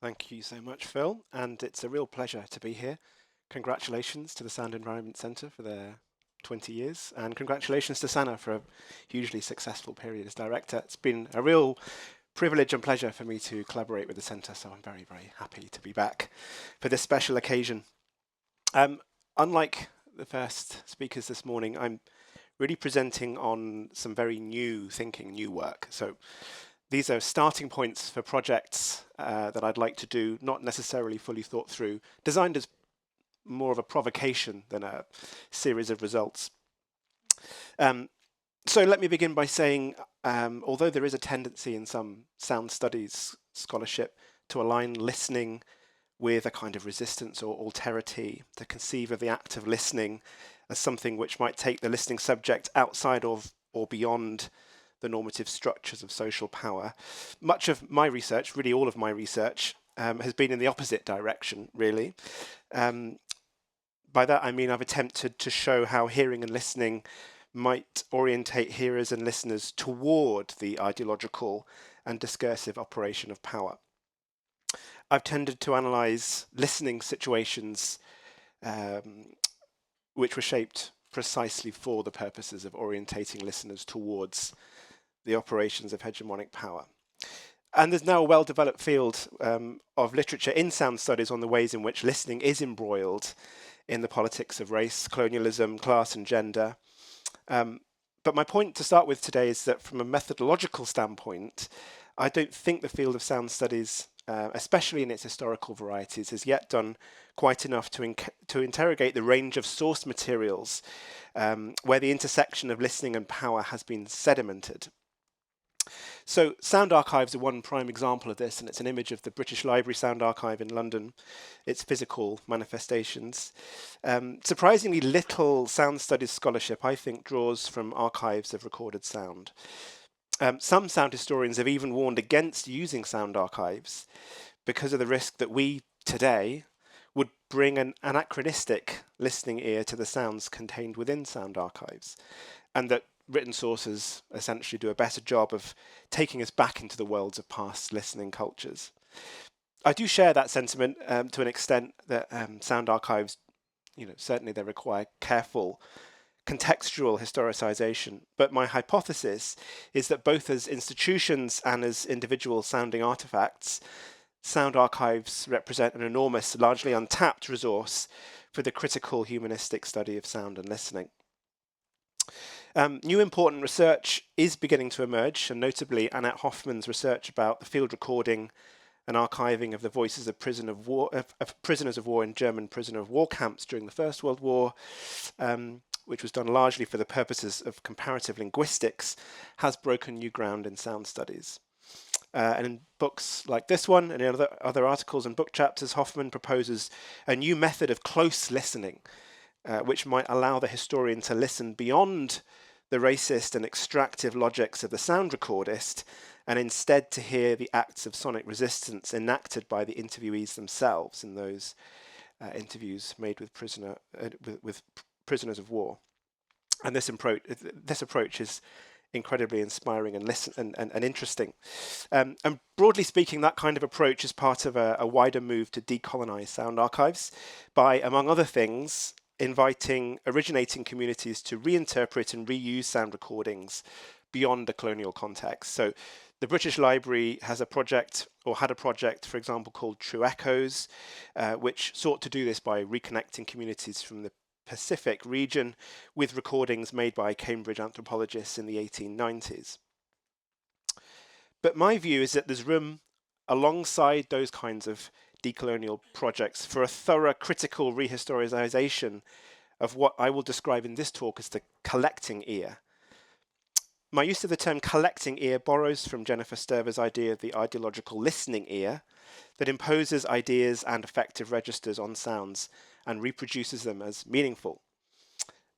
Thank you so much, Phil, and it's a real pleasure to be here. Congratulations to the Sound Environment Centre for their 20 years, and congratulations to Sana for a hugely successful period as director. It's been a real privilege and pleasure for me to collaborate with the centre, so I'm very, very happy to be back for this special occasion. Um, Unlike the first speakers this morning, I'm really presenting on some very new thinking, new work. So these are starting points for projects that I'd like to do, not necessarily fully thought through, designed as more of a provocation than a series of results. So let me begin by saying, although there is a tendency in some sound studies scholarship to align listening with a kind of resistance or alterity, to conceive of the act of listening as something which might take the listening subject outside of or beyond the normative structures of social power. Much of my research, really all of my research, has been in the opposite direction, really. By that I mean I've attempted to show how hearing and listening might orientate hearers and listeners toward the ideological and discursive operation of power. I've tended to analyse listening situations which were shaped precisely for the purposes of orientating listeners towards the operations of hegemonic power. And there's now a well-developed field of literature in sound studies on the ways in which listening is embroiled in the politics of race, colonialism, class and gender. But my point to start with today is that from a methodological standpoint, I don't think the field of sound studies, especially in its historical varieties, has yet done quite enough to interrogate the range of source materials where the intersection of listening and power has been sedimented. So sound archives are one prime example of this, and it's an image of the British Library Sound Archive in London, its physical manifestations. Surprisingly little sound studies scholarship, I think, draws from archives of recorded sound. Some sound historians have even warned against using sound archives because of the risk that we today would bring an anachronistic listening ear to the sounds contained within sound archives, and that written sources essentially do a better job of taking us back into the worlds of past listening cultures. I do share that sentiment to an extent that sound archives, certainly they require careful contextual historicization, but my hypothesis is that both as institutions and as individual sounding artifacts, sound archives represent an enormous, largely untapped resource for the critical humanistic study of sound and listening. New important research is beginning to emerge, and notably Annette Hoffman's research about the field recording and archiving of the voices of prisoners of war in German prisoner of war camps during the First World War, which was done largely for the purposes of comparative linguistics, has broken new ground in sound studies. And in books like this one and in other articles and book chapters, Hoffman proposes a new method of close listening, which might allow the historian to listen beyond the racist and extractive logics of the sound recordist, and instead to hear the acts of sonic resistance enacted by the interviewees themselves in those interviews made with prisoners of war. And this approach is incredibly inspiring and interesting. And broadly speaking, that kind of approach is part of a wider move to decolonize sound archives by, among other things, inviting originating communities to reinterpret and reuse sound recordings beyond a colonial context. So the British Library has a project, or had a project, for example, called True Echoes, which sought to do this by reconnecting communities from the Pacific region with recordings made by Cambridge anthropologists in the 1890s. But my view is that there's room alongside those kinds of decolonial projects for a thorough critical rehistoricization of what I will describe in this talk as the collecting ear. My use of the term collecting ear borrows from Jennifer Sterver's idea of the ideological listening ear that imposes ideas and affective registers on sounds and reproduces them as meaningful.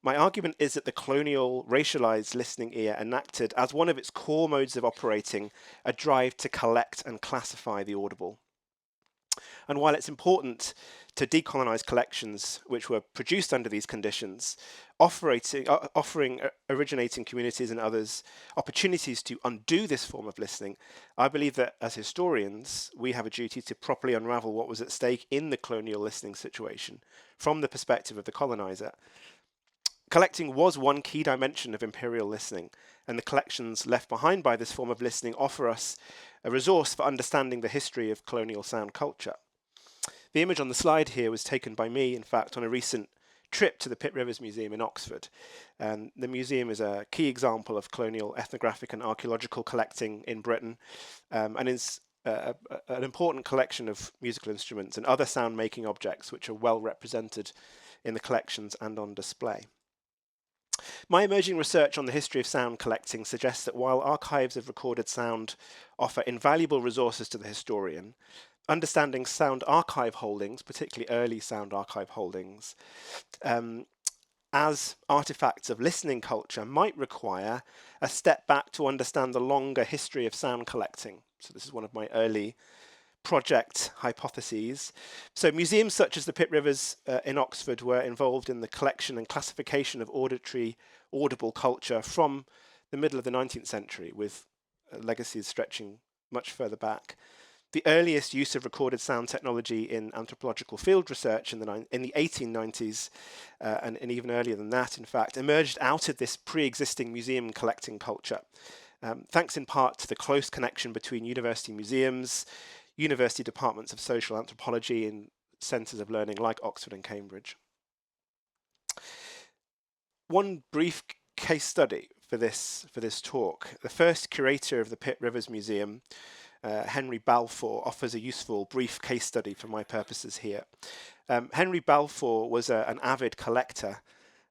My argument is that the colonial, racialized listening ear enacted as one of its core modes of operating a drive to collect and classify the audible. And while it's important to decolonize collections which were produced under these conditions, offering originating communities and others opportunities to undo this form of listening, I believe that as historians, we have a duty to properly unravel what was at stake in the colonial listening situation from the perspective of the colonizer. Collecting was one key dimension of imperial listening, and the collections left behind by this form of listening offer us a resource for understanding the history of colonial sound culture. The image on the slide here was taken by me, in fact, on a recent trip to the Pitt Rivers Museum in Oxford. And the museum is a key example of colonial ethnographic and archaeological collecting in Britain, and is an important collection of musical instruments and other sound-making objects which are well represented in the collections and on display. My emerging research on the history of sound collecting suggests that while archives of recorded sound offer invaluable resources to the historian, understanding sound archive holdings, particularly early sound archive holdings, as artifacts of listening culture might require a step back to understand the longer history of sound collecting. So this is one of my early project hypotheses. So museums such as the Pitt Rivers in Oxford were involved in the collection and classification of auditory, audible culture from the middle of the 19th century, with legacies stretching much further back. The earliest use of recorded sound technology in anthropological field research in the 1890s, and even earlier than that, in fact, emerged out of this pre-existing museum collecting culture, thanks in part to the close connection between university museums, university departments of social anthropology, and centres of learning like Oxford and Cambridge. One brief case study for this talk. The first curator of the Pitt Rivers Museum, Henry Balfour, offers a useful brief case study for my purposes here. Henry Balfour was an avid collector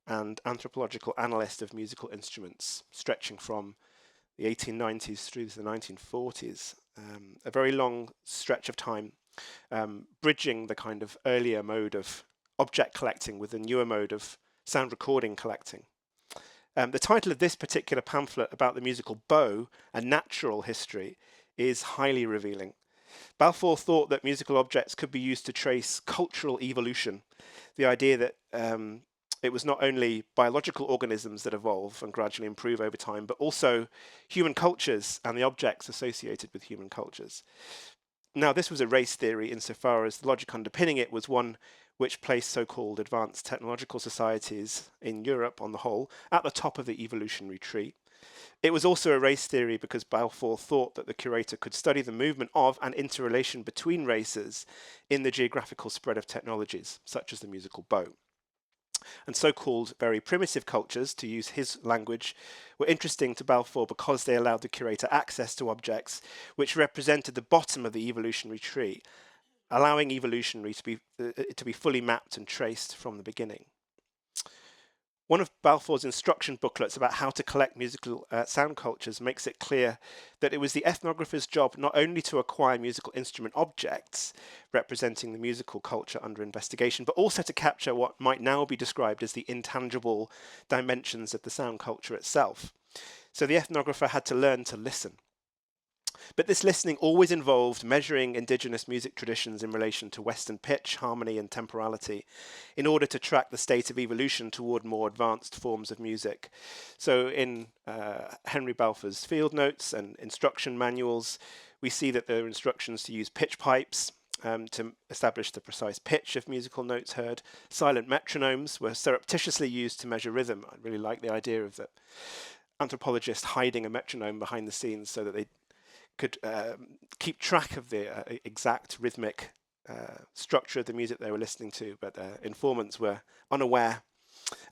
and anthropological analyst of musical instruments, stretching from the 1890s through to the 1940s, a very long stretch of time, bridging the kind of earlier mode of object collecting with the newer mode of sound recording collecting. The title of this particular pamphlet about the musical bow, A Natural History, is highly revealing. Balfour thought that musical objects could be used to trace cultural evolution, the idea that it was not only biological organisms that evolve and gradually improve over time, but also human cultures and the objects associated with human cultures. Now, this was a race theory insofar as the logic underpinning it was one which placed so-called advanced technological societies in Europe on the whole at the top of the evolutionary tree. It was also a race theory because Balfour thought that the curator could study the movement of and interrelation between races in the geographical spread of technologies, such as the musical bow. And so-called very primitive cultures, to use his language, were interesting to Balfour because they allowed the curator access to objects which represented the bottom of the evolutionary tree, allowing evolutionary to be fully mapped and traced from the beginning. One of Balfour's instruction booklets about how to collect musical sound cultures makes it clear that it was the ethnographer's job not only to acquire musical instrument objects representing the musical culture under investigation, but also to capture what might now be described as the intangible dimensions of the sound culture itself. So the ethnographer had to learn to listen. But this listening always involved measuring indigenous music traditions in relation to Western pitch, harmony, and temporality in order to track the state of evolution toward more advanced forms of music. So in Henry Balfour's field notes and instruction manuals, we see that there are instructions to use pitch pipes to establish the precise pitch of musical notes heard. Silent metronomes were surreptitiously used to measure rhythm. I really like the idea of the anthropologist hiding a metronome behind the scenes so that they could keep track of the exact rhythmic structure of the music they were listening to, but informants were unaware.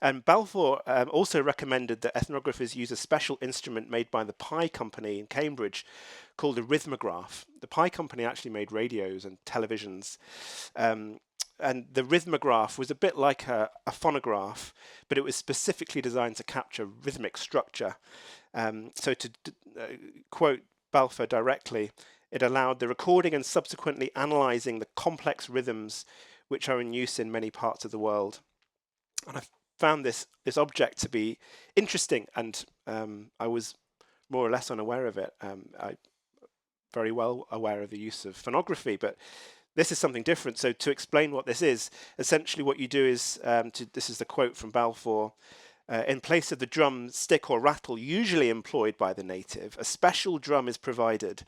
And Balfour also recommended that ethnographers use a special instrument made by the Pye Company in Cambridge called a rhythmograph. The Pye Company actually made radios and televisions, and the rhythmograph was a bit like a phonograph, but it was specifically designed to capture rhythmic structure. So to quote Balfour directly, it allowed the recording and subsequently analysing the complex rhythms which are in use in many parts of the world. And I found this object to be interesting, and I was more or less unaware of it. I'm very well aware of the use of phonography, but this is something different. So to explain what this is, essentially what you do is, this is the quote from Balfour, in place of the drum, stick or rattle usually employed by the native, a special drum is provided,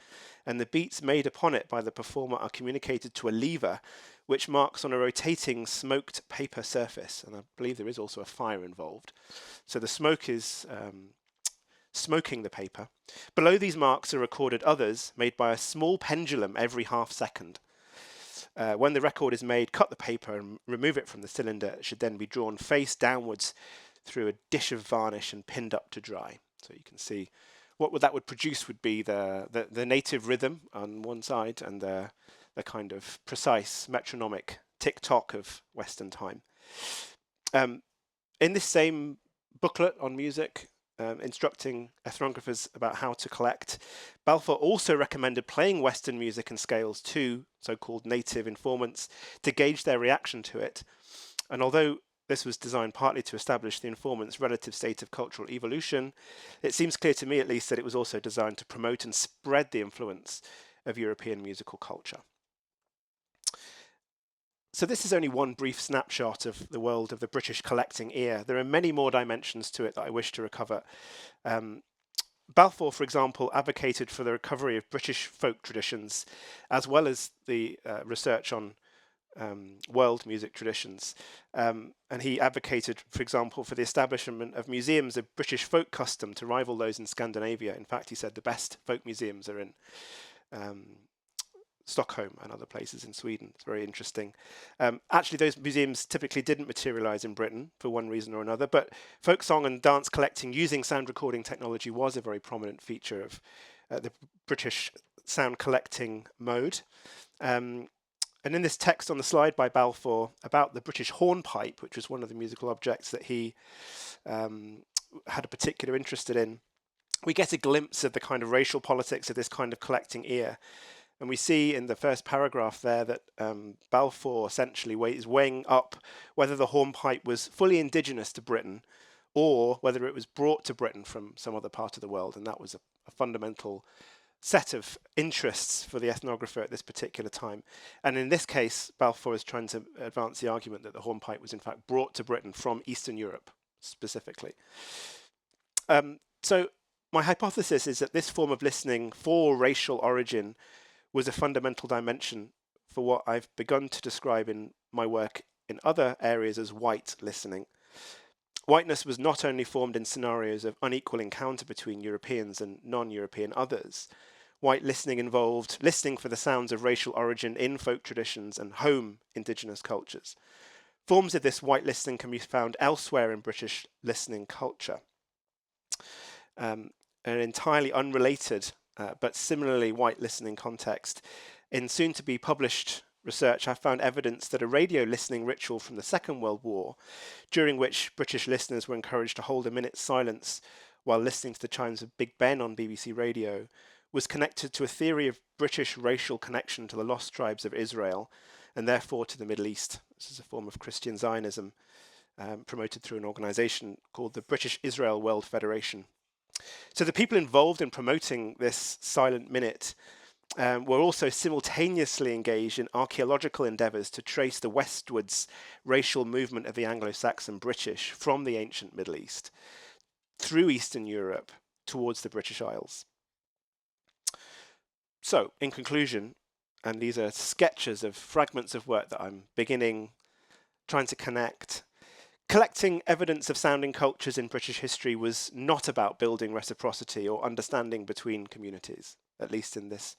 and the beats made upon it by the performer are communicated to a lever, which marks on a rotating smoked paper surface. And I believe there is also a fire involved. So the smoke is smoking the paper. Below these marks are recorded others made by a small pendulum every half second. When the record is made, cut the paper and remove it from the cylinder. It should then be drawn face downwards through a dish of varnish and pinned up to dry. So you can see what that would produce would be the native rhythm on one side and the kind of precise metronomic tick-tock of Western time. In this same booklet on music, instructing ethnographers about how to collect, Balfour also recommended playing Western music and scales to so-called native informants to gauge their reaction to it. And although this was designed partly to establish the informant's relative state of cultural evolution, it seems clear to me at least that it was also designed to promote and spread the influence of European musical culture. So this is only one brief snapshot of the world of the British collecting ear. There are many more dimensions to it that I wish to recover. Balfour, for example, advocated for the recovery of British folk traditions, as well as the research on world music traditions. And he advocated, for example, for the establishment of museums of British folk custom to rival those in Scandinavia. In fact, he said the best folk museums are in Stockholm and other places in Sweden. It's very interesting. Actually, those museums typically didn't materialize in Britain for one reason or another, but folk song and dance collecting using sound recording technology was a very prominent feature of the British sound collecting mode. And in this text on the slide by Balfour about the British hornpipe, which was one of the musical objects that he had a particular interest in, we get a glimpse of the kind of racial politics of this kind of collecting ear. And we see in the first paragraph there that Balfour essentially is weighing up whether the hornpipe was fully indigenous to Britain or whether it was brought to Britain from some other part of the world. And that was a fundamental set of interests for the ethnographer at this particular time. And in this case, Balfour is trying to advance the argument that the hornpipe was in fact brought to Britain from Eastern Europe specifically. So my hypothesis is that this form of listening for racial origin was a fundamental dimension for what I've begun to describe in my work in other areas as white listening. Whiteness was not only formed in scenarios of unequal encounter between Europeans and non-European others. White listening involved listening for the sounds of racial origin in folk traditions and home indigenous cultures. Forms of this white listening can be found elsewhere in British listening culture. An entirely unrelated but similarly white listening context. In soon-to-be published research, I found evidence that a radio listening ritual from the Second World War, during which British listeners were encouraged to hold a minute's silence while listening to the chimes of Big Ben on BBC Radio, was connected to a theory of British racial connection to the lost tribes of Israel, and therefore to the Middle East. This is a form of Christian Zionism promoted through an organization called the British Israel World Federation. So the people involved in promoting this silent minute were also simultaneously engaged in archaeological endeavours to trace the westwards racial movement of the Anglo-Saxon British from the ancient Middle East through Eastern Europe towards the British Isles. So, in conclusion, and these are sketches of fragments of work that I'm trying to connect, collecting evidence of sounding cultures in British history was not about building reciprocity or understanding between communities, at least in this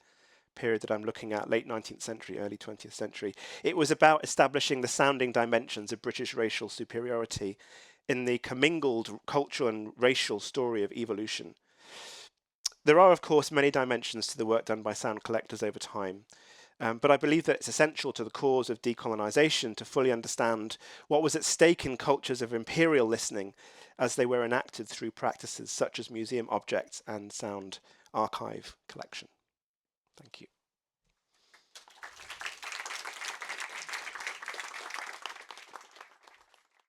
period that I'm looking at, late 19th century, early 20th century. It was about establishing the sounding dimensions of British racial superiority in the commingled cultural and racial story of evolution. There are, of course, many dimensions to the work done by sound collectors over time, but I believe that it's essential to the cause of decolonization to fully understand what was at stake in cultures of imperial listening as they were enacted through practices such as museum objects and sound archive collection. Thank you.